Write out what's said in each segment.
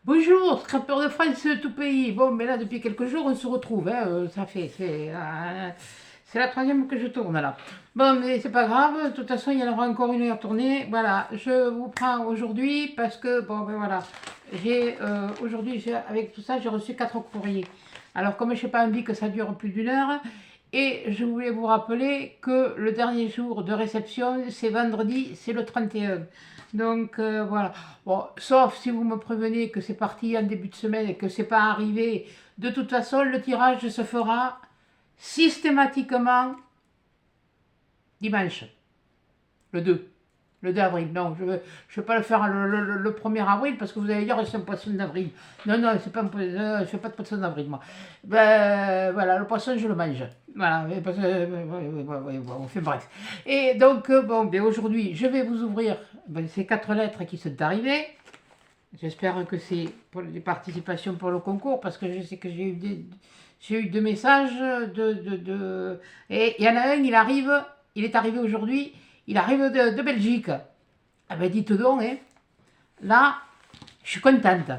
Bonjour, scrapeur de France, tout pays. Bon, mais là, depuis quelques jours, on se retrouve. Hein, c'est la troisième que je tourne là. Bon, mais c'est pas grave. De toute façon, il y en aura encore une à tourner. Voilà, je vous prends aujourd'hui parce que, bon, ben voilà, aujourd'hui, avec tout ça, j'ai reçu 4 courriers. Alors, comme je n'ai pas envie que ça dure plus d'une heure, et je voulais vous rappeler que le dernier jour de réception, c'est vendredi, c'est le 31. Donc voilà. Bon, sauf si vous me prévenez que c'est parti en début de semaine et que c'est pas arrivé. De toute façon, le tirage se fera systématiquement dimanche, le 2. Le 2 avril. Non, je ne vais pas le faire le 1er avril parce que vous allez dire c'est un poisson d'avril. Non, non, c'est pas un poisson, je fais pas de poisson d'avril, moi. Ben voilà, le poisson, je le mange. Voilà, parce que, on fait bref. Et donc, bon, ben aujourd'hui, je vais vous ouvrir ces 4 lettres qui sont arrivées. J'espère que c'est pour les participations pour le concours parce que je sais que j'ai eu 2 messages et il y en a un, il est arrivé aujourd'hui, il arrive de Belgique. Ah ben dites donc, hein, là, je suis contente.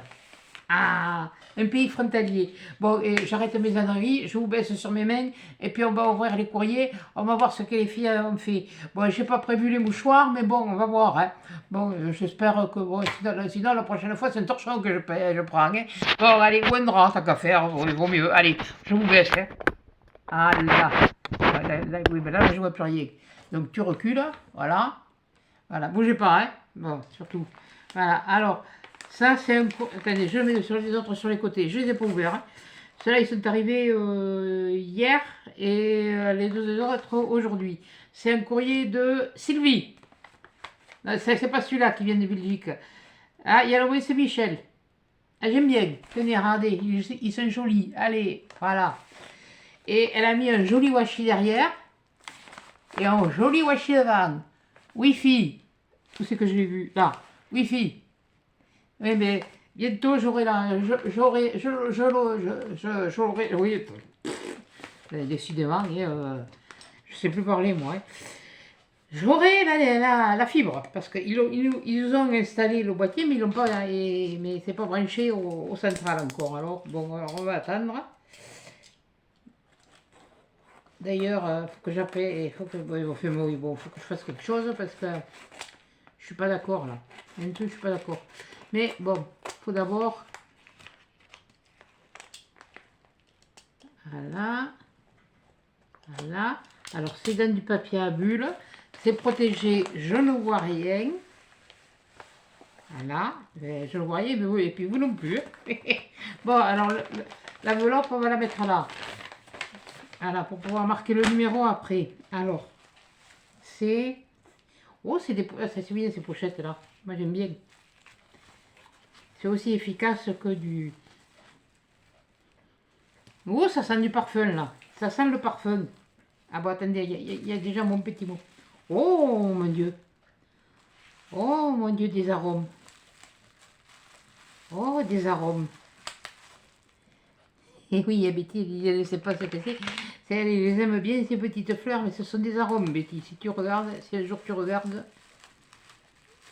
Ah, un pays frontalier. Bon, et j'arrête mes âneries, je vous baisse sur mes mains, et puis on va ouvrir les courriers, on va voir ce que les filles ont fait. Bon, j'ai pas prévu les mouchoirs, mais bon, on va voir. Hein. Bon, j'espère que, bon, sinon, la prochaine fois, c'est un torchon que je prends. Hein. Bon, allez, ou un drap, tant qu'à faire, il vaut mieux. Allez, je vous baisse. Hein. Ah là. Oui, ben là, je vois plus rien. Donc, tu recules, voilà. Voilà, bougez pas, hein. Bon, surtout. Voilà, alors, ça c'est un... Attendez, je mets sur les autres sur les côtés, je les ai pas ouverts. Hein. Ceux-là, ils sont arrivés hier et les deux autres aujourd'hui. C'est un courrier de Sylvie. C'est pas celui-là qui vient de Belgique. Ah, il y a le c'est Michel. Ah, j'aime bien. Tenez, regardez, ils sont jolis. Allez, voilà. Et elle a mis un joli washi derrière et un joli washi devant. Wi-Fi. Où c'est que je l'ai vu? Là. Wi-Fi. Oui, mais bientôt j'aurai la. J'aurai. Oui. Décidément, je sais plus parler moi. Hein. J'aurai la fibre parce qu'ils nous ont installé le boîtier, mais ils l'ont pas. Mais c'est pas branché au central encore. Alors, bon, alors on va attendre. D'ailleurs, faut que j'appelle. Faut que je fasse quelque chose parce que je suis pas d'accord là. Un truc, je suis pas d'accord. Mais bon, faut d'abord. Voilà. Voilà. Alors, c'est dans du papier à bulles. C'est protégé, je ne vois rien. Voilà. Je le voyais, mais vous, et puis vous non plus. Bon, alors, l'enveloppe, on va la mettre là. Voilà, pour pouvoir marquer le numéro après. Alors, c'est... Oh, c'est bien ces pochettes-là. Moi, j'aime bien. C'est aussi efficace que du... Oh, ça sent du parfum, là. Ça sent le parfum. Ah bon, attendez, il y a déjà mon petit mot. Oh, mon Dieu. Oh, mon Dieu, des arômes. Oh, des arômes. Et oui, Betty, elle ne sait pas ce que c'est. Elle les aime bien, ces petites fleurs, mais ce sont des arômes, Betty. Si tu regardes, si un jour tu regardes,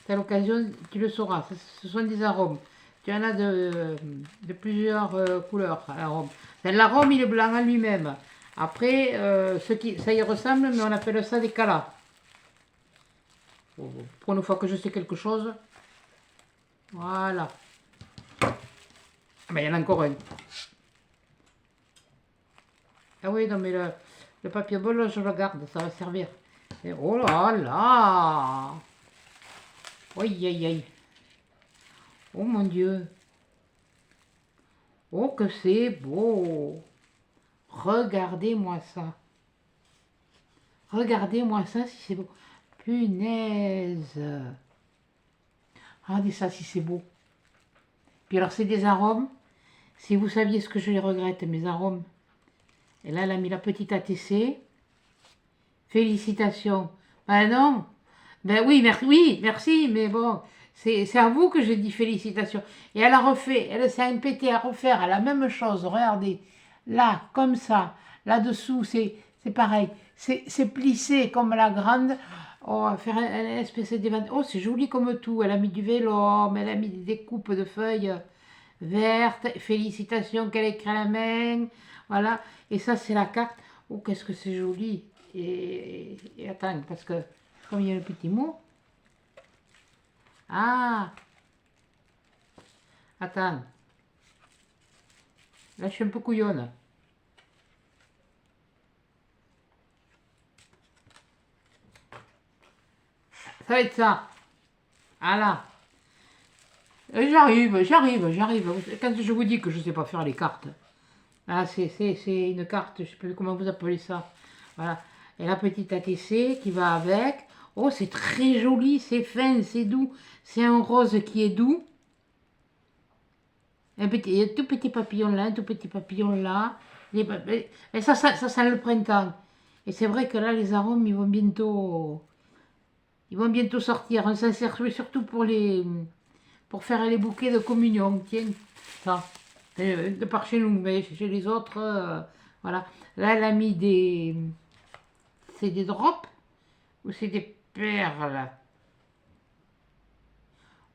à l'occasion, tu le sauras. Ce sont des arômes. Tu en as de plusieurs couleurs, l'arôme. L'arôme, il est blanc en lui-même. Après, ça y ressemble, mais on appelle ça des calas. Pour une fois que je sais quelque chose. Voilà. Ah ben, il y en a encore un. Ah oui, non, mais le papier bol, je le garde, ça va servir. Et oh là là! Aïe, aïe, aïe. Oh mon Dieu. Oh, que c'est beau. Regardez-moi ça. Regardez-moi ça si c'est beau. Punaise. Regardez ça si c'est beau. Puis alors, c'est des arômes. Si vous saviez ce que je les regrette, mes arômes. Et là, elle a mis la petite ATC. Félicitations. Ben non. Ben oui, merci, mais bon, c'est à vous que j'ai dit félicitations. Et elle a refait, elle s'est impétée à refaire la même chose. Regardez, là, comme ça, là-dessous, c'est pareil. C'est plissé comme la grande. On va faire une espèce d'événement. Oh, c'est joli comme tout. Elle a mis du vélum, elle a mis des découpes de feuilles. verte. Félicitations qu'elle écrit à la main. Voilà. Et ça, c'est la carte. Oh, qu'est-ce que c'est joli. Et attends, parce que comme il y a le petit mot. Ah, attends. Là, je suis un peu couillonne. Ça va être ça. Voilà. J'arrive. Quand je vous dis que je ne sais pas faire les cartes. Ah, c'est une carte, je ne sais plus comment vous appelez ça. Voilà. Et la petite ATC qui va avec. Oh, c'est très joli, c'est fin, c'est doux. C'est un rose qui est doux. Un tout petit papillon là, un tout petit papillon là. Et ça sent le printemps. Et c'est vrai que là, les arômes, ils vont bientôt sortir. On s'en sert surtout pour faire les bouquets de communion. Tiens, ça. De par chez nous, mais chez les autres, voilà. Là, elle a mis des... C'est des drops ou c'est des perles?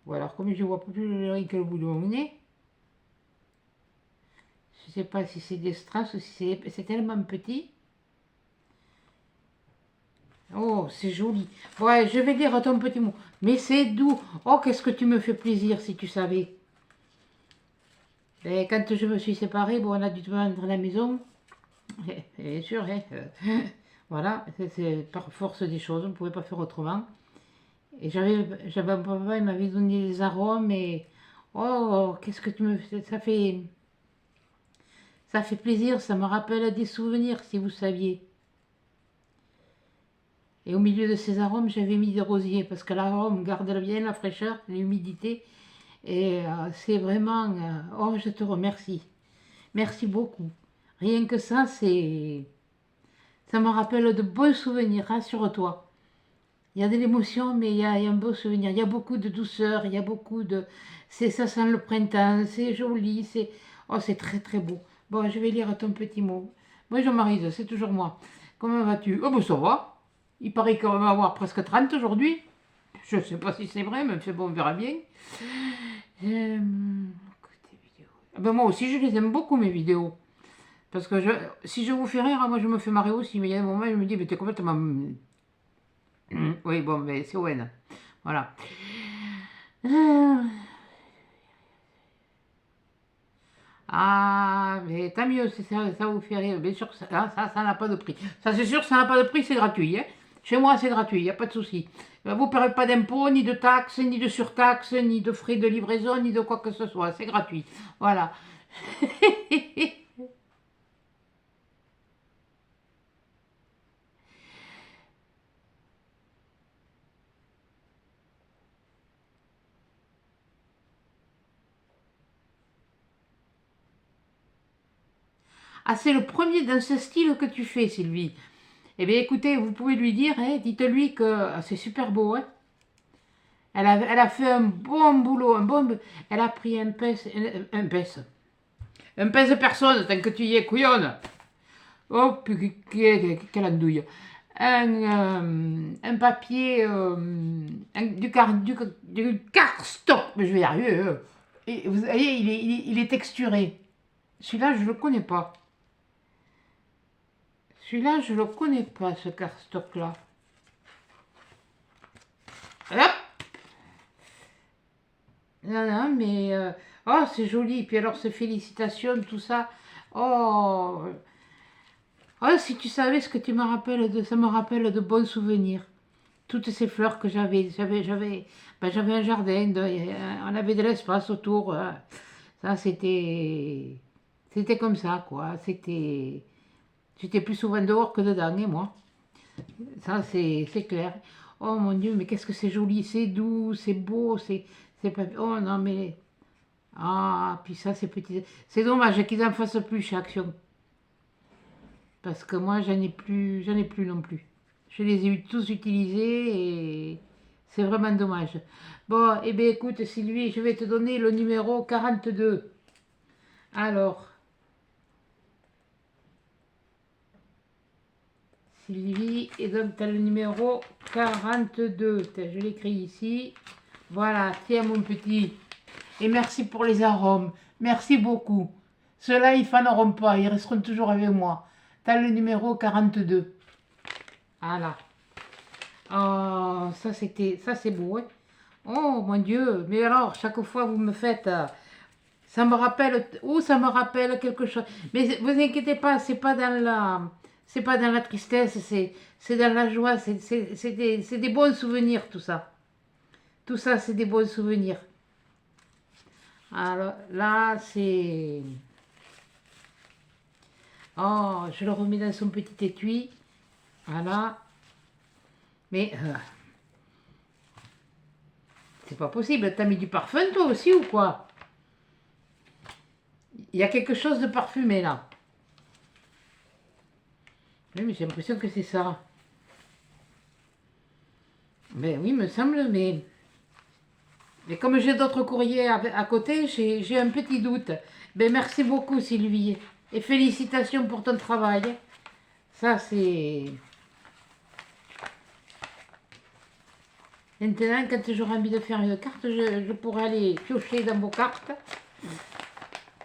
Ou alors, comme je vois plus le riz que le bout de mon nez, je sais pas si c'est des strass ou si c'est tellement petit. Oh, c'est joli. Ouais, je vais dire ton petit mot. Mais c'est doux. Oh, qu'est-ce que tu me fais plaisir si tu savais. Et quand je me suis séparée, bon, on a dû te vendre la maison. Bien sûr, hein, voilà, c'est par force des choses, on ne pouvait pas faire autrement. Et j'avais un papa, il m'avait donné des arômes et oh, qu'est-ce que tu me fais, ça fait plaisir, ça me rappelle des souvenirs si vous saviez. Et au milieu de ces arômes, j'avais mis des rosiers parce que l'arôme garde bien la fraîcheur, l'humidité et c'est vraiment, oh, je te remercie. Merci beaucoup. Rien que ça, ça me rappelle de beaux souvenirs, rassure-toi. Il y a de l'émotion, mais il y a un beau souvenir. Il y a beaucoup de douceur, il y a beaucoup de... Ça sent le printemps, c'est joli, Oh, c'est très très beau. Bon, je vais lire ton petit mot. Bonjour Maryse, c'est toujours moi. Comment vas-tu? Oh, ben ça va. Il paraît qu'on va avoir presque 30 aujourd'hui. Je ne sais pas si c'est vrai, mais c'est bon, on verra bien. Écoutez, vidéos. Ah ben moi aussi, je les aime beaucoup, mes vidéos. Parce que si je vous fais rire, moi je me fais marrer aussi. Mais il y a un moment, je me dis, mais t'es complètement... Oui, bon, mais c'est Owen. Voilà. Ah, mais tant mieux, ça vous fait rire. Bien sûr, ça n'a pas de prix. Ça, c'est sûr, ça n'a pas de prix, c'est gratuit. Hein. Chez moi, c'est gratuit, il n'y a pas de souci. Vous ne paierez pas d'impôts, ni de taxes, ni de surtaxes, ni de frais de livraison, ni de quoi que ce soit. C'est gratuit. Voilà. Ah, c'est le premier dans ce style que tu fais, Sylvie. Eh bien, écoutez, vous pouvez lui dire, hein, dites-lui que c'est super beau. Hein. Elle a fait un bon boulot, elle a pris un pèse-personne, tant que tu y es, couillonne. Oh, quelle andouille. Un papier, du cardstock, mais je vais y arriver. Et vous voyez, il est texturé. Celui-là, je ne le connais pas. Celui-là, je ne le connais pas, ce cardstock-là. Hop! Non, mais... oh, c'est joli. Puis alors, ces félicitations, tout ça. Oh, oh, si tu savais ce que tu me rappelles ça me rappelle de bons souvenirs. Toutes ces fleurs que j'avais un jardin, on avait de l'espace autour. Ça, c'était comme ça, quoi. J'étais plus souvent dehors que dedans, et moi. Ça, c'est clair. Oh mon Dieu, mais qu'est-ce que c'est joli, c'est doux, c'est beau, c'est pas... Oh non, mais... Ah, puis ça, c'est petit. C'est dommage qu'ils en fassent plus chez Action. Parce que moi, j'en ai plus non plus. Je les ai tous utilisés et c'est vraiment dommage. Bon, eh bien écoute Sylvie, je vais te donner le numéro 42. Alors, Sylvie, et donc tu as le numéro 42. Je l'écris ici. Voilà, tiens mon petit. Et merci pour les arômes. Merci beaucoup. Ceux-là, ils faneront pas. Ils resteront toujours avec moi. T'as le numéro 42. Voilà. Oh, ça c'est beau, hein. Oh mon Dieu. Mais alors, chaque fois vous me faites, ça me rappelle, ou ça me rappelle quelque chose. Mais vous inquiétez pas, c'est pas dans la tristesse, c'est dans la joie. C'est des bons souvenirs, tout ça. Tout ça, c'est des bons souvenirs. Alors là, c'est... Oh, je le remets dans son petit étui. Voilà. Mais c'est pas possible. T'as mis du parfum toi aussi ou quoi? Il y a quelque chose de parfumé là. Oui, mais j'ai l'impression que c'est ça. Mais oui, me semble, mais comme j'ai d'autres courriers à côté, j'ai un petit doute. Ben, merci beaucoup Sylvie. Et félicitations pour ton travail. Ça, c'est... Maintenant, quand j'aurai envie de faire une carte, je pourrai aller piocher dans vos cartes. Il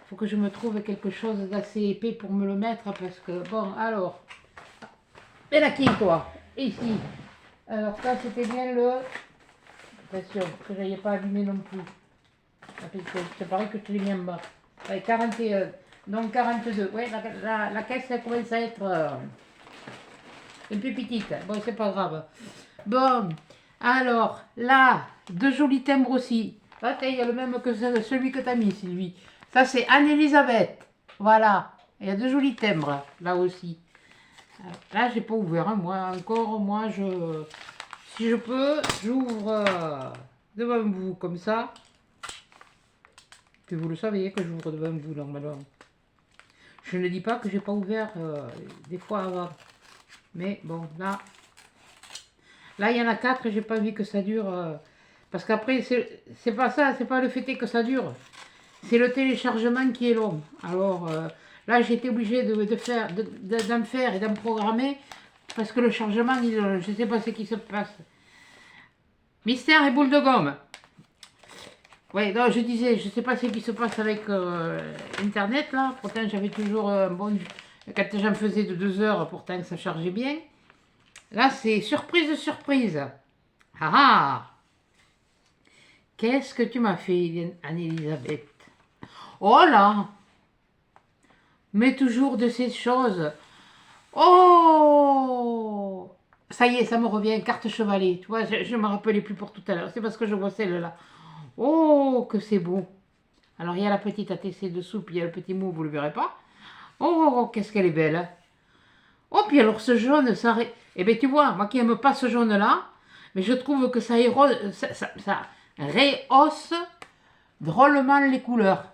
faut que je me trouve quelque chose d'assez épais pour me le mettre, parce que, bon, alors... Et là, qui, toi? Ici. Alors, ça, c'était bien le... Attention, que je n'aille pas abîmer non plus. C'est pareil que je te l'ai mis en bas. Ouais, 41. Donc 42. Ouais, la caisse, elle commence à être un peu petite. Bon, c'est pas grave. Bon, alors, là, deux jolis timbres aussi. Là, il y a le même que celui que tu as mis, Sylvie. Ça, c'est Anne-Elisabeth. Voilà. Il y a deux jolis timbres, là aussi. Là, j'ai pas ouvert, hein. Moi, encore, moi, si je peux, j'ouvre devant vous, comme ça. Que vous le savez, que j'ouvre devant vous, normalement. Je ne dis pas que j'ai pas ouvert des fois avant. Mais bon, là, il y en a 4 et j'ai pas envie que ça dure. Parce qu'après, c'est pas ça, c'est pas le fait que ça dure. C'est le téléchargement qui est long. Alors là, j'ai été obligée d'en faire et d'en programmer. Parce que le chargement, je ne sais pas ce qui se passe. Mystère et boule de gomme. Oui, non, je disais, je ne sais pas ce qui se passe avec Internet, là. Pourtant, j'avais toujours un bon... Quand j'en faisais de 2 heures, pourtant, ça chargeait bien. Là, c'est surprise de surprise. Ah ah! Qu'est-ce que tu m'as fait, Anne-Elisabeth? Oh là! Mais toujours de ces choses. Oh! Ça y est, ça me revient, carte chevalet. Tu vois, je ne me rappelais plus pour tout à l'heure. C'est parce que je vois celle-là. Oh, que c'est beau! Alors, il y a la petite ATC dessous, puis il y a le petit mot, vous ne le verrez pas. Oh, oh, oh, qu'est-ce qu'elle est belle! Hein. Oh, puis alors ce jaune, ça... Eh bien, tu vois, moi qui n'aime pas ce jaune-là, mais je trouve que ça rehausse drôlement les couleurs.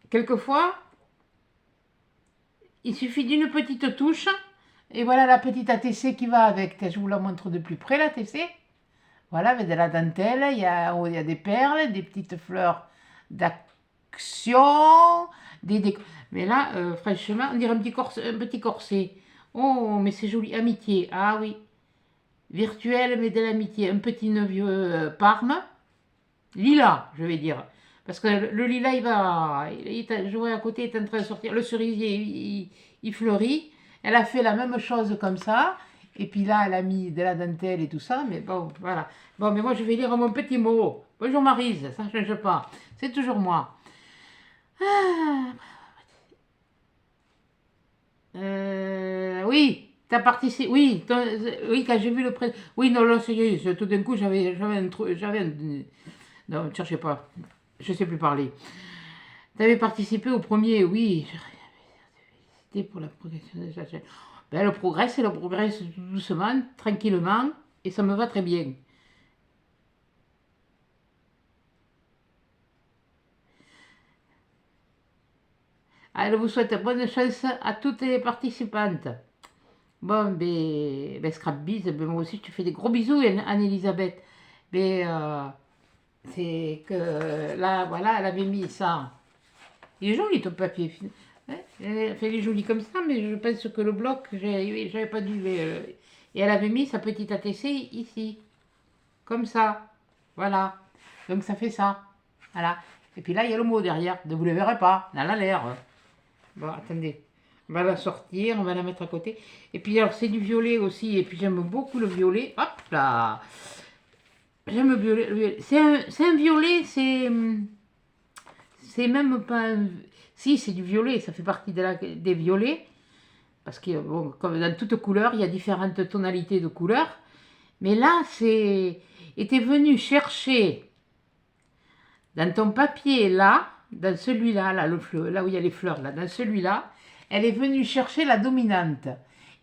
Quelquefois, il suffit d'une petite touche, et voilà la petite ATC qui va avec. Je vous la montre de plus près, l'ATC. Voilà, avec de la dentelle, il y a des perles, des petites fleurs d'action, mais là, franchement, on dirait un petit corset. Oh, mais c'est joli. Amitié. Ah oui. Virtuel, mais de l'amitié. Un petit neveu Parme. Lila, je vais dire. Parce que le lilas, je vois à côté, il est en train de sortir. Le cerisier, il fleurit. Elle a fait la même chose comme ça. Et puis là, elle a mis de la dentelle et tout ça. Mais bon, voilà. Bon, mais moi, je vais lire mon petit mot. Bonjour Maryse, ça ne change pas. C'est toujours moi. Ah. Oui, t'as participé. Oui, oui, quand j'ai vu le pré. Oui, non, là, tout d'un coup, j'avais un truc. Non, ne cherchez pas. Je ne sais plus parler. T'avais participé au premier, oui. C'était pour la progression de la chaîne. Ben, le progrès, c'est le progrès doucement, tranquillement, et ça me va très bien. Elle vous souhaite bonne chance à toutes les participantes. Bon, ben Scrapbiz, ben moi aussi, tu fais des gros bisous, Anne-Elisabeth. Mais c'est que là, voilà, elle avait mis ça. Il est joli ton papier. Ouais, elle est jolie comme ça, mais je pense que le bloc, j'avais pas dû. Et elle avait mis sa petite ATC ici. Comme ça. Voilà. Donc ça fait ça. Voilà. Et puis là, il y a le mot derrière. Vous ne le verrez pas, dans la l'air. Bon, attendez. On va la sortir, on va la mettre à côté. Et puis, alors, c'est du violet aussi. Et puis, j'aime beaucoup le violet. Hop là. J'aime le violet. C'est un violet, c'est même pas un... Si, c'est du violet. Ça fait partie des violets. Parce que, bon, comme dans toute couleur, il y a différentes tonalités de couleurs. Mais là, était venu chercher dans ton papier, là, dans celui-là, là, là où il y a les fleurs, là, dans celui-là, elle est venue chercher la dominante.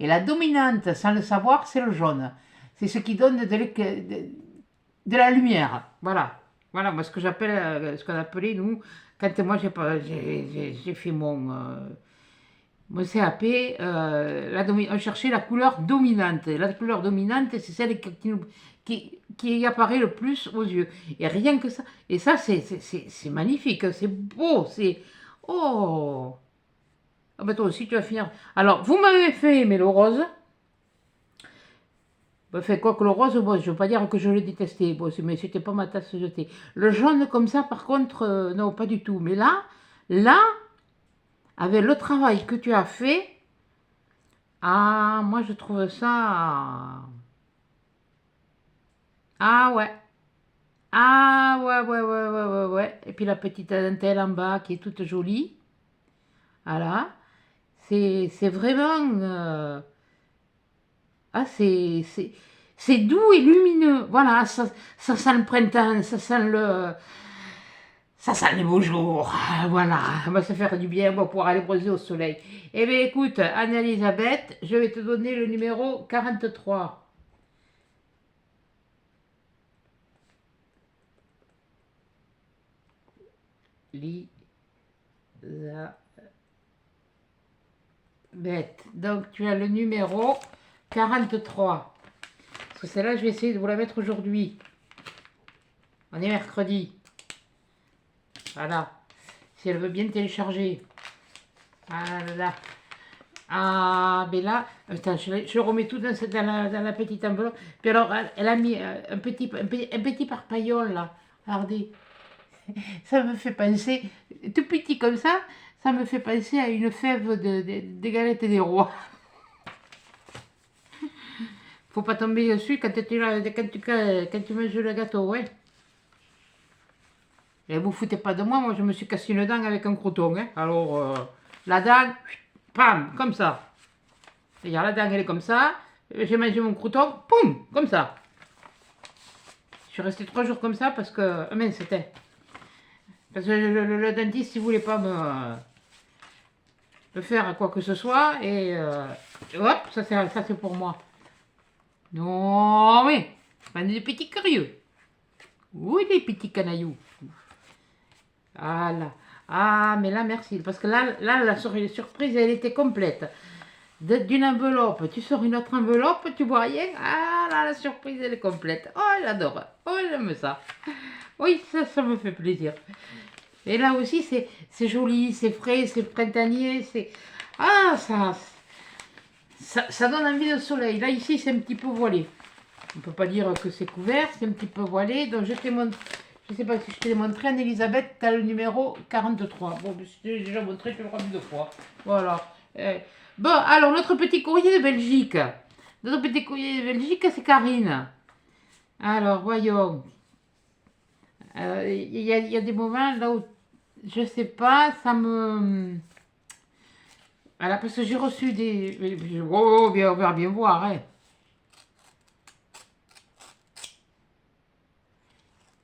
Et la dominante, sans le savoir, c'est le jaune. C'est ce qui donne de la lumière. Voilà. Voilà, moi, ce qu'on appelait, nous, quand moi, j'ai fait mon CAP, on cherchait la couleur dominante. La couleur dominante, c'est celle qui apparaît le plus aux yeux. Et rien que ça. Et ça, c'est magnifique, c'est beau, c'est... Oh! Ah ben toi aussi, tu vas finir. Alors, vous m'avez fait aimer le rose. Ben, fait quoi que le rose, bon, je ne veux pas dire que je le détestais, bon, mais c'était pas ma tasse de thé. Le jaune comme ça, par contre, non, pas du tout. Mais là, avec le travail que tu as fait, ah, moi je trouve ça... Ah ouais. Ah ouais, ouais, ouais, ouais, ouais, ouais. Et puis la petite dentelle en bas qui est toute jolie. Voilà. C'est vraiment... Ah, c'est doux et lumineux. Voilà, ça sent le printemps, ça sent les beaux jours. Ah, voilà, on va se faire du bien, on va pouvoir aller bronzer au soleil. Eh bien, écoute, Anne-Elisabeth, je vais te donner le numéro 43. Elisabeth. Donc, tu as le numéro 43. Parce que celle-là, je vais essayer de vous la mettre aujourd'hui. On est mercredi. Voilà. Si elle veut bien télécharger. Voilà. Ah, mais là, attends, je remets tout dans la petite enveloppe. Puis alors, elle a mis un petit parpaillon là. Regardez. Ça me fait penser, tout petit comme ça me fait penser à une fève des galettes des rois. Faut pas tomber dessus quand tu manges le gâteau, ouais. Et vous foutez pas de moi, moi je me suis cassé une dent avec un croûton, hein. Alors, la dent, pam, comme ça. C'est-à-dire la dent elle est comme ça, j'ai mangé mon croûton, poum, comme ça. Je suis resté 3 jours comme ça parce que, ah mince, c'était... Parce que le dentiste, il voulait pas me faire quoi que ce soit, et hop, ça c'est pour moi. Non, mais, on est des petits curieux. Oui, les petits canailloux. Ah là, ah, mais là, merci, parce que là la surprise, elle était complète. D'une enveloppe, tu sors une autre enveloppe, tu vois rien. Ah là, la surprise, elle est complète. Oh, j'adore. Oh, j'aime ça. Oui, ça me fait plaisir. Et là aussi, c'est joli, c'est frais, c'est printanier, c'est... Ah, ça donne envie de soleil. Là, ici, c'est un petit peu voilé. On ne peut pas dire que c'est couvert, c'est un petit peu voilé. Donc, je ne sais pas si je t'ai montré, Anne-Elisabeth, tu as le numéro 43. Bon, je t'ai déjà montré, tu le feras 2 fois. Voilà. Bon, alors, notre petit courrier de Belgique. Notre petit courrier de Belgique, c'est Karine. Alors, voyons. Il y a des moments là où, je sais pas, ça me... Voilà, parce que j'ai reçu des... Oh, bien, on va bien voir, hein.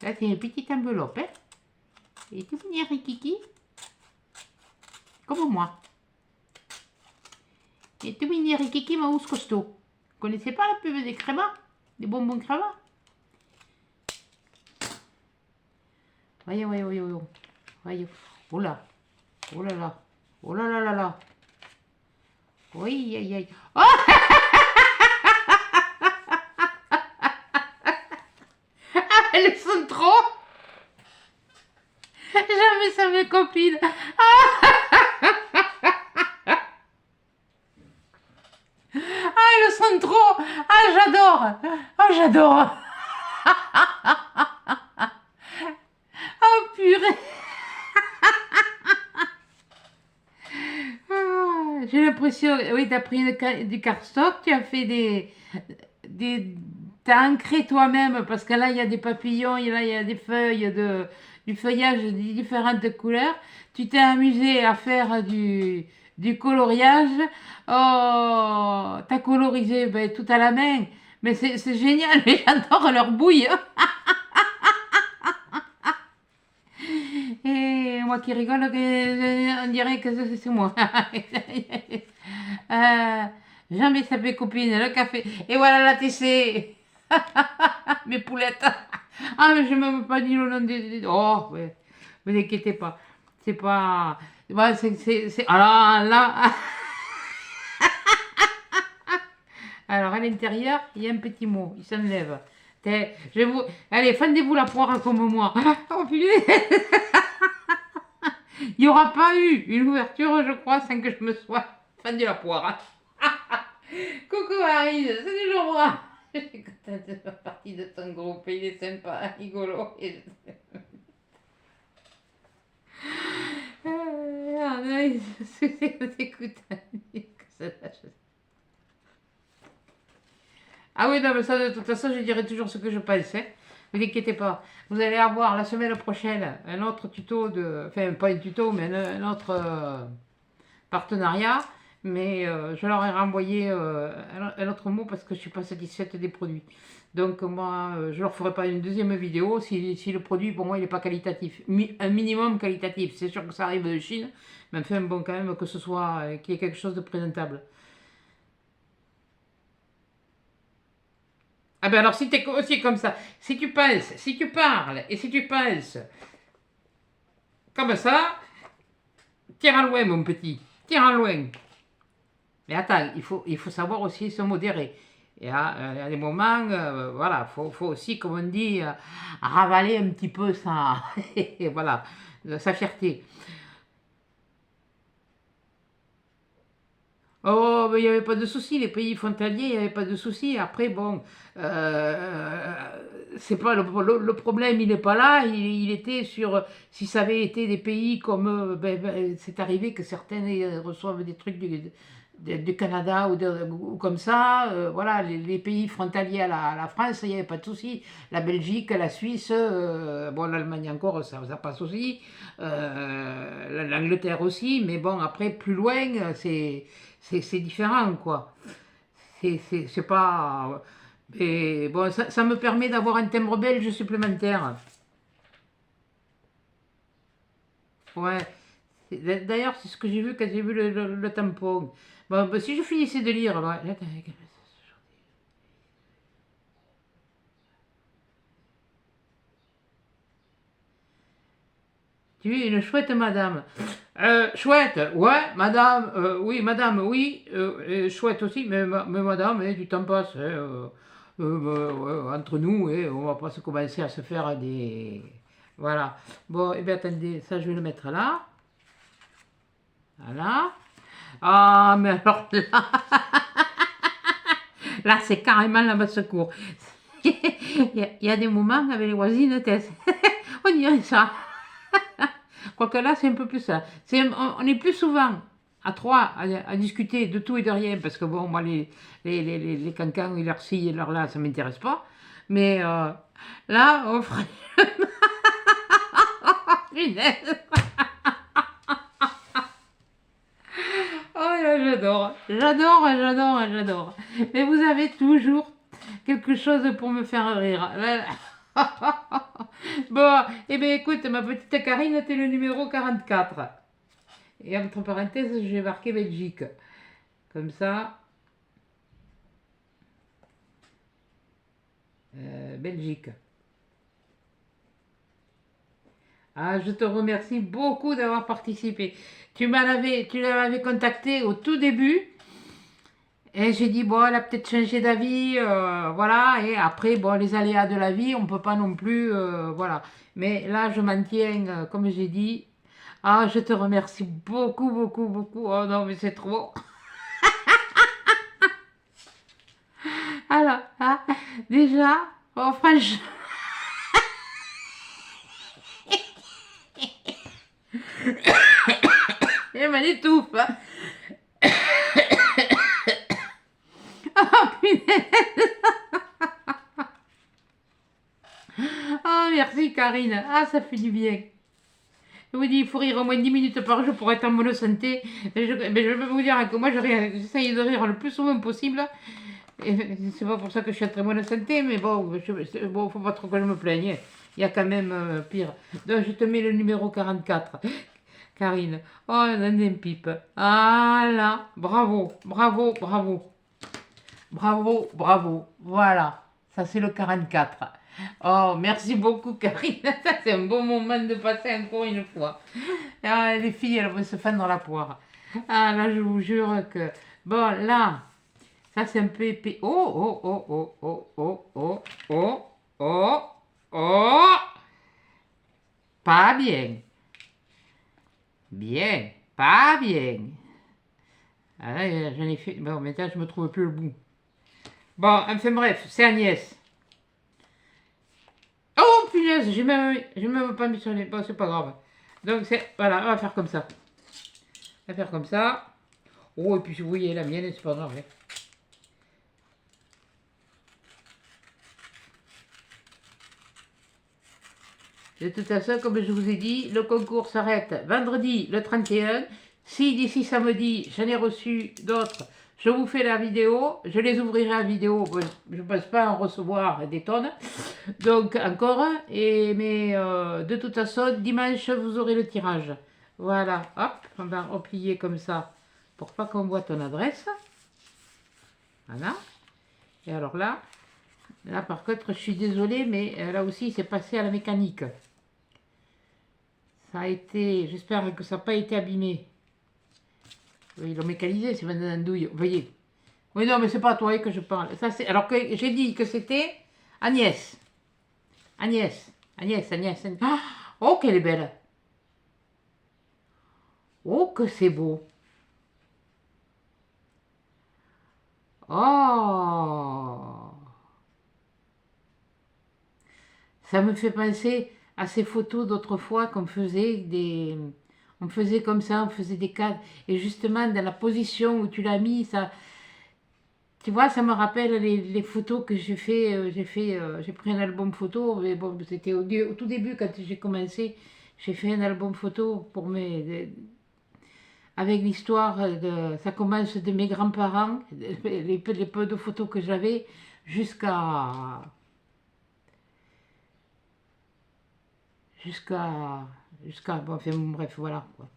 Là, c'est une petite enveloppe, hein. Et tout venir, Kiki. Comme moi. Et tout venir, Kiki, ma housse costaud. Vous connaissez pas la pub des crémas? Des bonbons crémas? Voyons, voyons, voyons. Voyons. Oh là. Oh là là. Oh là là là là. Oui, aïe, aïe. Oh. Elles sont trop. Jamais ça mes copines. Ah, elles sont trop. Ah, j'adore. Ah, j'adore. Oh, purée. j'ai l'impression, oui, tu as pris du cardstock, tu as fait t'as ancré toi-même, parce que là, il y a des papillons, là, il y a des feuilles, du feuillage de différentes couleurs. Tu t'es amusé à faire du coloriage. Oh, t'as colorisé ben, tout à la main. Mais c'est génial, j'adore leur bouille. Et moi qui rigole, on dirait que c'est moi. Euh, jamais ça fait copine, le café. Et voilà la TC. Mes poulettes. Ah, mais je ne même pas dit le nom Oh, ouais. Ne vous inquiétez pas. C'est pas. Ouais, alors là. Alors à l'intérieur, il y a un petit mot. Il s'enlève. Je vous... Allez, fendez-vous la poire comme moi. Oh, putain. Il n'y aura pas eu une ouverture, je crois, sans que je me sois fendu la poire. Coucou Harry, c'est toujours moi. Je suis contente de faire partie de ton groupe, il est sympa, rigolo. Ah non, écoute. Ah oui, non, mais ça, de toute façon, je dirai toujours ce que je pense. Hein. Ne vous inquiétez pas. Vous allez avoir la semaine prochaine un autre tuto Enfin, pas un tuto, mais un autre partenariat. Mais je leur ai renvoyé un autre mot parce que je ne suis pas satisfaite des produits. Donc, moi, je ne leur ferai pas une deuxième vidéo si le produit, pour moi, il n'est pas qualitatif. Un minimum qualitatif. C'est sûr que ça arrive de Chine. Mais enfin, bon, quand même, que ce soit, qu'il y ait quelque chose de présentable. Ah ben alors si tu es aussi comme ça, si tu penses, si tu parles et si tu penses comme ça, tire loin mon petit, tire loin. Mais attends, il faut savoir aussi se modérer. Et à des moments, voilà, faut aussi, comme on dit, ravaler un petit peu voilà, sa fierté. Oh, mais il n'y avait pas de souci, les pays frontaliers, il n'y avait pas de souci. Après, bon, c'est pas le problème, il n'est pas là. Il était sur, si ça avait été des pays comme, c'est arrivé que certains reçoivent des trucs du Canada ou comme ça. Voilà, les pays frontaliers à la France, il n'y avait pas de souci. La Belgique, la Suisse, bon, l'Allemagne encore, ça passe aussi. L'Angleterre aussi, mais bon, après, plus loin, c'est différent, quoi. C'est pas. Mais bon, ça me permet d'avoir un timbre belge supplémentaire. Ouais. D'ailleurs, c'est ce que j'ai vu quand j'ai vu le tampon. Bon, bah, si je finissais de lire. Ouais. Tu es une chouette madame. Chouette, ouais, madame, oui, madame, oui, chouette aussi, mais madame, du temps passe. Entre nous, on va pas se commencer à se faire des. Voilà. Bon, et bien attendez, ça je vais le mettre là. Voilà. Ah, mais alors là, là c'est carrément la basse-cour. Il y a des moments avec les voisines, on dirait ça. Quoique là, c'est un peu plus ça. On est plus souvent à trois à discuter de tout et de rien, parce que bon, moi, les cancans et leurs ci et leurs là, ça ne m'intéresse pas. Mais là, on ferait. Punaise. Oh là, j'adore. J'adore, j'adore, j'adore. Mais vous avez toujours quelque chose pour me faire rire. Bon, eh bien écoute, ma petite Karine, t'es le numéro 44. Et entre parenthèses, j'ai marqué Belgique. Comme ça, Belgique. Ah, je te remercie beaucoup d'avoir participé. Tu l'avais contacté au tout début. Et j'ai dit, bon, elle a peut-être changé d'avis, voilà. Et après, bon, les aléas de la vie, on ne peut pas non plus, voilà. Mais là, je m'en tiens, comme j'ai dit. Ah, je te remercie beaucoup, beaucoup, beaucoup. Oh non, mais c'est trop. Alors, ah, déjà, oh, franchement, je m'en étouffe. Hein. Oh, merci Karine. Ah, ça fait du bien. Je vous dis, il faut rire au moins 10 minutes par jour pour être en bonne santé. Mais je peux vous dire que moi, j'essaye de rire le plus souvent possible. Et c'est pas pour ça que je suis en très bonne santé, mais bon, bon, faut pas trop que je me plaigne. Il y a quand même pire. Donc, je te mets le numéro 44. Karine. Oh, on en est un pipe. Ah là, bravo, bravo, bravo. Bravo, bravo. Voilà, ça c'est le 44. Oh, merci beaucoup Karine. Ça c'est un bon moment de passer encore une fois. Ah, les filles, elles vont se fendre la poire. Ah là, je vous jure que... Bon, là, ça c'est un peu épais. Oh, oh, oh, oh, oh, oh, oh, oh, oh, oh. Pas bien. Bien, pas bien. Ah là, j'en ai fait... Bon, maintenant, je me trouve plus le bout. Bon, enfin bref, c'est Agnès. Oh punaise, j'ai même pas mis sur les... Bon, c'est pas grave. Donc c'est... Voilà, on va faire comme ça. On va faire comme ça. Oh, et puis vous voyez, la mienne, c'est pas grave. Hein. De toute façon, comme je vous ai dit, le concours s'arrête vendredi le 31. Si d'ici samedi, j'en ai reçu d'autres, je vous fais la vidéo. Je les ouvrirai en vidéo. Je ne pense pas en recevoir des tonnes. Donc, encore. Mais de toute façon, dimanche, vous aurez le tirage. Voilà. Hop, on va replier comme ça pour pas qu'on voit ton adresse. Voilà. Et alors là, par contre, je suis désolée, mais là aussi, c'est passé à la mécanique. Ça a été, j'espère que ça n'a pas été abîmé. Oui, ils l'ont mécanisé, c'est maintenant andouille. Vous voyez. Oui, non, mais c'est pas à toi que je parle. Ça, c'est, alors que j'ai dit que c'était Agnès. Agnès. Agnès, Agnès, Agnès. Ah, oh, qu'elle est belle. Oh, que c'est beau. Oh. Ça me fait penser à ces photos d'autrefois qu'on faisait des... On faisait comme ça, on faisait des cadres. Et justement, dans la position où tu l'as mis, ça... Tu vois, ça me rappelle les photos que j'ai pris un album photo, mais bon, c'était au tout début quand j'ai commencé, j'ai fait un album photo pour avec l'histoire ça commence de mes grands-parents, les peu de photos que j'avais, jusqu'à, jusqu'à, bon, enfin, bref, voilà, quoi.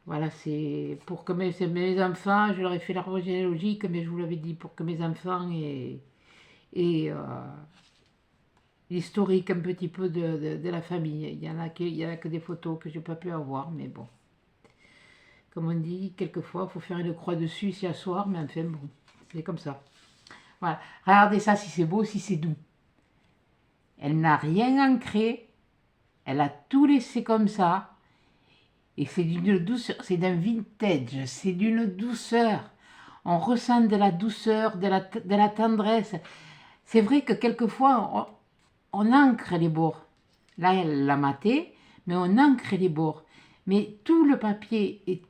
Voilà, c'est pour que mes enfants, je leur ai fait l'arbre généalogique, mais je vous l'avais dit, pour que mes enfants et l'historique un petit peu de la famille. Il y en a que des photos que j'ai pas pu avoir, mais bon. Comme on dit, quelquefois, il faut faire une croix dessus, s'y asseoir, mais enfin bon, c'est comme ça. Voilà. Regardez ça, si c'est beau, si c'est doux. Elle n'a rien ancré, elle a tout laissé comme ça, et c'est d'une douceur, c'est d'un vintage, c'est d'une douceur. On ressent de la douceur, de la tendresse. C'est vrai que quelquefois, on ancre les bords. Là, elle l'a maté, mais on ancre les bords. Mais tout le papier est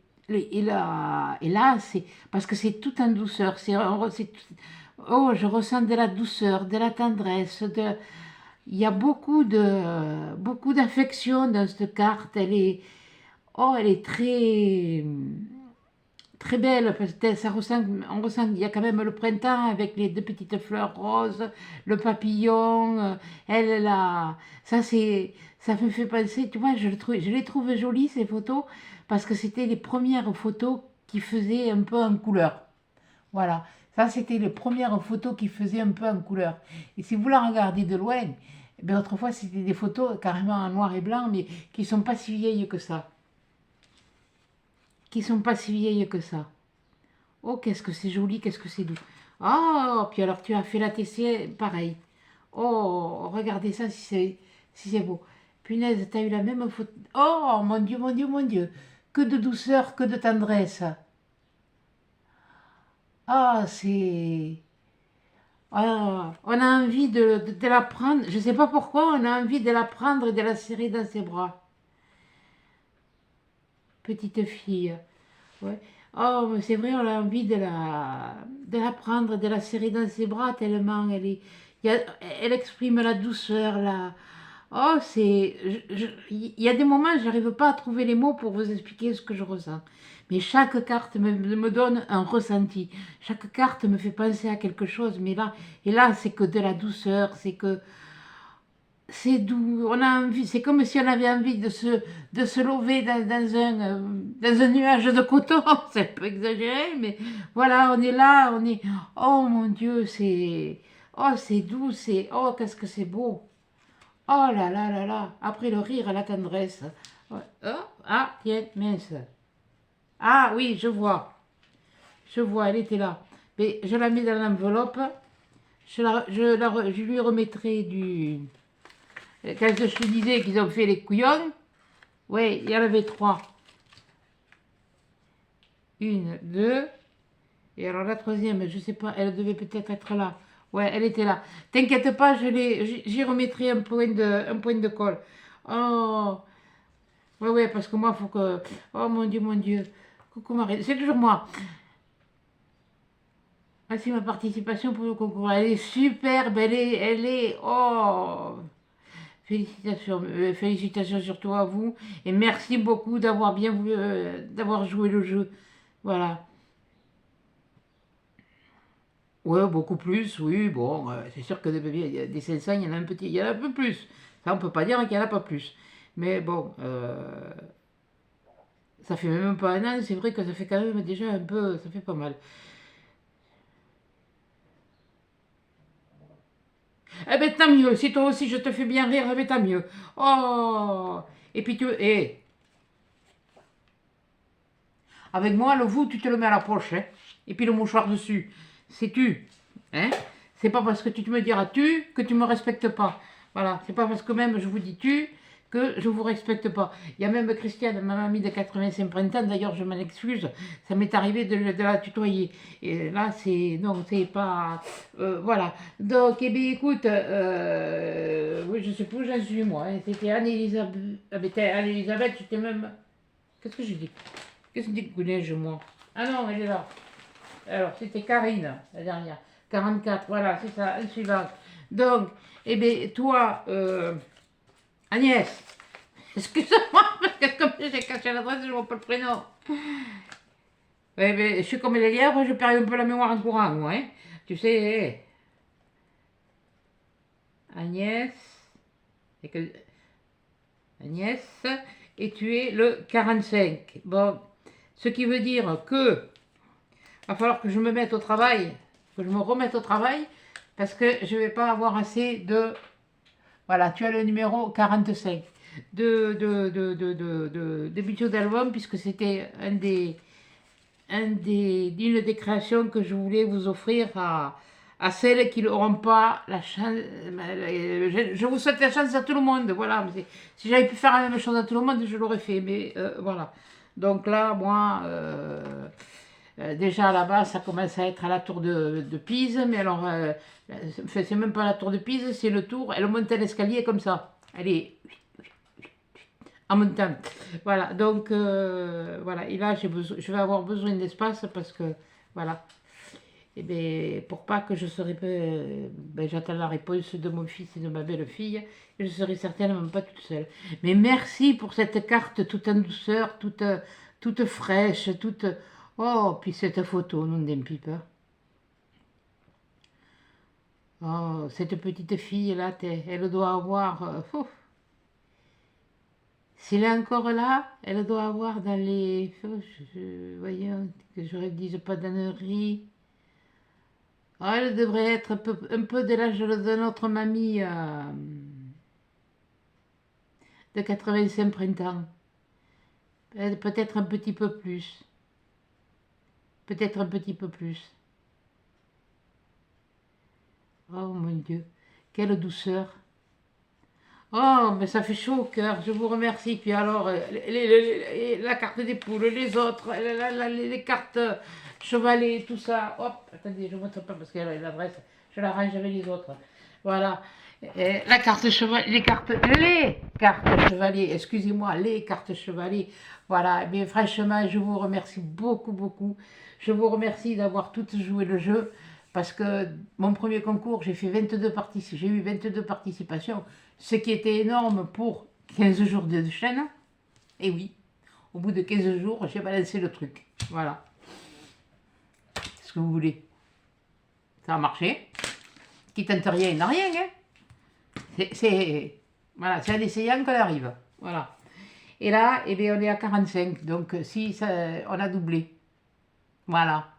là, c'est parce que c'est tout en douceur. Oh, je ressens de la douceur, de la tendresse. Il y a beaucoup d'affection dans cette carte. Elle est très, très belle, parce que on ressent qu'il y a quand même le printemps avec les deux petites fleurs roses, le papillon, ça me fait penser, tu vois, je les trouve jolies ces photos, parce que c'était les premières photos qui faisaient un peu en couleur. Voilà, ça c'était les premières photos qui faisaient un peu en couleur. Et si vous la regardez de loin, eh bien, autrefois c'était des photos carrément en noir et blanc, mais qui ne sont pas si vieilles que ça. Qui sont pas si vieilles que ça. Oh, qu'est-ce que c'est joli, qu'est-ce que c'est doux. Oh, puis alors tu as fait la TC, pareil. Oh, regardez ça si c'est beau. Punaise, t'as eu la même photo. Oh, mon Dieu, mon Dieu, mon Dieu. Que de douceur, que de tendresse. Ah, c'est... Ah, on a envie de la prendre. Je ne sais pas pourquoi, on a envie de la prendre et de la serrer dans ses bras. Petite fille. Ouais. Oh, mais c'est vrai, on a envie de la prendre, de la serrer dans ses bras tellement elle exprime la douceur, oh, il y a des moments, je n'arrive pas à trouver les mots pour vous expliquer ce que je ressens. Mais chaque carte me donne un ressenti. Chaque carte me fait penser à quelque chose. Et là, c'est que de la douceur, c'est doux. On a envie, c'est comme si on avait envie de se lever dans un nuage de coton. C'est un peu exagéré, mais voilà, on est là, oh mon Dieu, oh, c'est doux, oh, qu'est-ce que c'est beau. Oh là là là là, après le rire, la tendresse. Ouais. Oh, ah, tiens, mince. Ah oui, je vois, elle était là. Mais je la mets dans l'enveloppe. Je lui remettrai du. Quand je te disais qu'ils ont fait les couillons, oui, il y en avait 3. Une, deux, et alors la troisième, je sais pas, elle devait peut-être être là. Ouais, elle était là. T'inquiète pas, j'y remettrai un point de colle. Oh, ouais, ouais, parce que moi, il faut que. Oh mon Dieu, mon Dieu. Coucou Marie, c'est toujours moi. Voici ma participation pour le concours. Elle est superbe, oh, félicitations surtout à vous. Et merci beaucoup d'avoir bien voulu, d'avoir joué le jeu. Voilà. Ouais, beaucoup plus, oui, bon, c'est sûr que des 500, il y en a un petit, il y en a un peu plus. Ça, on peut pas dire qu'il n'y en a pas plus. Mais bon, ça fait même pas un an, c'est vrai que ça fait quand même déjà un peu, ça fait pas mal. Eh ben tant mieux, si toi aussi je te fais bien rire, eh ben tant mieux. Oh, et puis avec moi, le vous, tu te le mets à la poche, hein, et puis le mouchoir dessus. C'est tu, hein. C'est pas parce que tu me diras tu que tu me respectes pas. Voilà, c'est pas parce que même je vous dis tu que je vous respecte pas. Il y a même Christiane, ma mamie de 85 printemps, d'ailleurs je m'en excuse, ça m'est arrivé de la tutoyer. Et là, non, c'est pas, voilà. Donc, eh bien, écoute, oui, je sais plus où j'en suis, moi, hein. C'était Anne-Elisabeth, Anne-Elisabeth, j'étais même, qu'est-ce que j'ai dit? Qu'est-ce que dit que neige, moi? Ah non, elle est là. Alors, c'était Karine, la dernière. 44, voilà, c'est ça, une suivante. Donc, eh bien, toi, Agnès, excuse-moi, parce que comme j'ai caché l'adresse, je ne vois pas le prénom. Eh bien, je suis comme les lièvres, je perds un peu la mémoire en courant, moi, hein. Tu sais, Agnès, et que, Agnès, et tu es le 45. Bon, ce qui veut dire que va falloir que je me mette au travail, que je me remette au travail, parce que je ne vais pas avoir assez de... Voilà, tu as le numéro 45 de bijoux d'album, puisque c'était une des créations que je voulais vous offrir à celles qui n'auront pas la chance. Je vous souhaite la chance à tout le monde, voilà. Si j'avais pu faire la même chose à tout le monde, je l'aurais fait, mais voilà. Donc là, moi... déjà là-bas, ça commence à être à la tour de Pise, mais alors, c'est même pas la tour de Pise, c'est le tour. Elle monte l'escalier comme ça. Elle est en montant. Voilà, donc, voilà. Et là, je vais avoir besoin d'espace parce que, voilà. Et bien, pour pas que je serai. Ben, j'attends la réponse de mon fils et de ma belle-fille. Et je serai certainement pas toute seule. Mais merci pour cette carte toute en douceur, toute fraîche, toute. Oh, puis cette photo, non d'un pipe. Oh, cette petite fille-là, elle doit avoir... s'il est encore là, elle doit avoir dans les... voyons, que je ne dise pas d'annerie. Oh, elle devrait être un peu de l'âge de notre mamie de 85 printemps. Peut-être un petit peu plus. Peut-être un petit peu plus. Oh mon Dieu, quelle douceur. Oh, mais ça fait chaud au cœur, je vous remercie. Puis alors, la carte des poules, les autres, les cartes chevalet, tout ça. Hop, attendez, je ne montre pas parce qu'elle a l'adresse, je l'arrange avec les autres. Voilà. Et la carte chevalet, les cartes chevalier, excusez-moi, les cartes chevalier. Voilà, mais franchement, je vous remercie beaucoup, beaucoup. Je vous remercie d'avoir toutes joué le jeu, parce que mon premier concours, j'ai eu 22 participations, ce qui était énorme pour 15 jours de chaîne. Et oui, au bout de 15 jours, j'ai balancé le truc. Voilà. Qu'est-ce que vous voulez? Ça a marché. Qui tente rien n'a rien, hein. Voilà, c'est en essayant qu'on arrive. Voilà. Et là, eh bien, on est à 45. Donc, si ça, on a doublé. Voilà.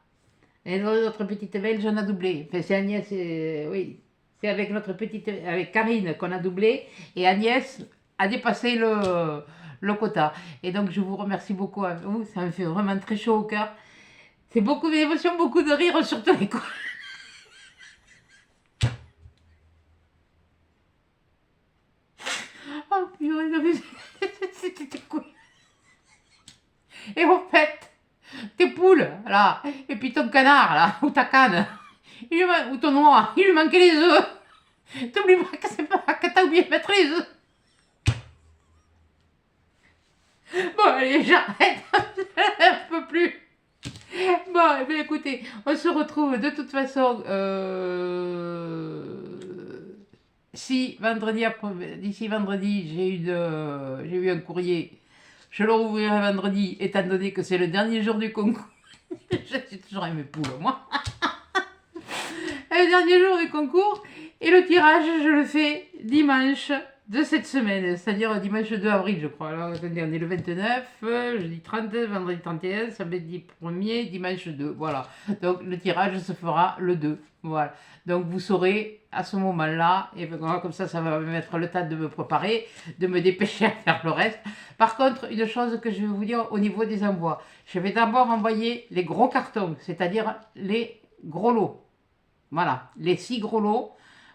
Et notre petite Belge, on a doublé. Enfin, c'est Agnès, oui. C'est avec notre petite, avec Karine qu'on a doublé. Et Agnès a dépassé le quota. Et donc, je vous remercie beaucoup à vous. Ça me fait vraiment très chaud au cœur. C'est beaucoup d'émotions, beaucoup de rire sur tous les coups. Oh purée, non, mais c'était cool. Et en fait, tes poules, là, et puis ton canard, là, ou ta canne, ou ton noix, il lui manquait les œufs. T'oublies pas que c'est pas que t'as oublié de mettre les œufs. Bon, allez, j'arrête, je peux plus. Bon, eh bien, écoutez, on se retrouve de toute façon si vendredi d'ici vendredi j'ai eu un courrier, je le rouvrirai vendredi étant donné que c'est le dernier jour du concours. Je suis toujours à mes poules moi. Le dernier jour du concours et le tirage je le fais dimanche de cette semaine, c'est-à-dire dimanche 2 avril je crois. Alors attendez, on est le 29, jeudi 30, vendredi 31, samedi 1er, dimanche 2, voilà. Donc le tirage se fera le 2, voilà. Donc vous saurez à ce moment-là, et comme ça va me mettre le temps de me préparer, de me dépêcher à faire le reste. Par contre, une chose que je vais vous dire au niveau des envois, je vais d'abord envoyer les gros cartons, c'est-à-dire les gros lots. Voilà, les 6 gros lots.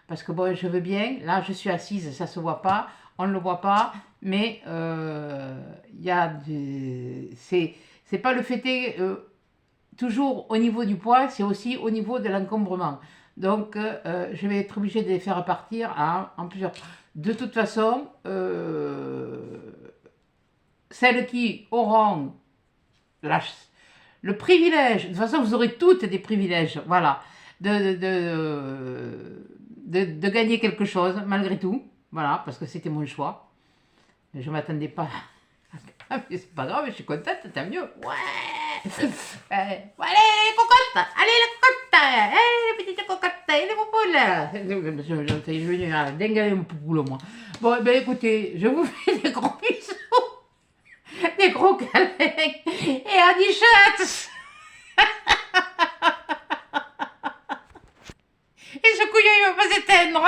Parce que bon, je veux bien, là je suis assise, ça se voit pas, on ne le voit pas, mais il y a c'est pas le fait toujours au niveau du poids, c'est aussi au niveau de l'encombrement. Donc je vais être obligée de les faire partir en plusieurs. De toute façon, celles qui auront le privilège, de toute façon vous aurez toutes des privilèges, voilà, de gagner quelque chose, malgré tout. Voilà, parce que c'était mon choix. Mais je ne m'attendais pas. Mais c'est pas grave, je suis contente, tant mieux. Ouais. Allez, les cocottes. Allez, les cocottes. Allez, les petites cocottes. Et les poupoules. Je vais venir dinguer mon poupoules, moi. Bon, eh ben écoutez, je vous fais des gros bisous. Des gros câlins. Et à 10 chats. Et ce couillon, il va pas s'éteindre.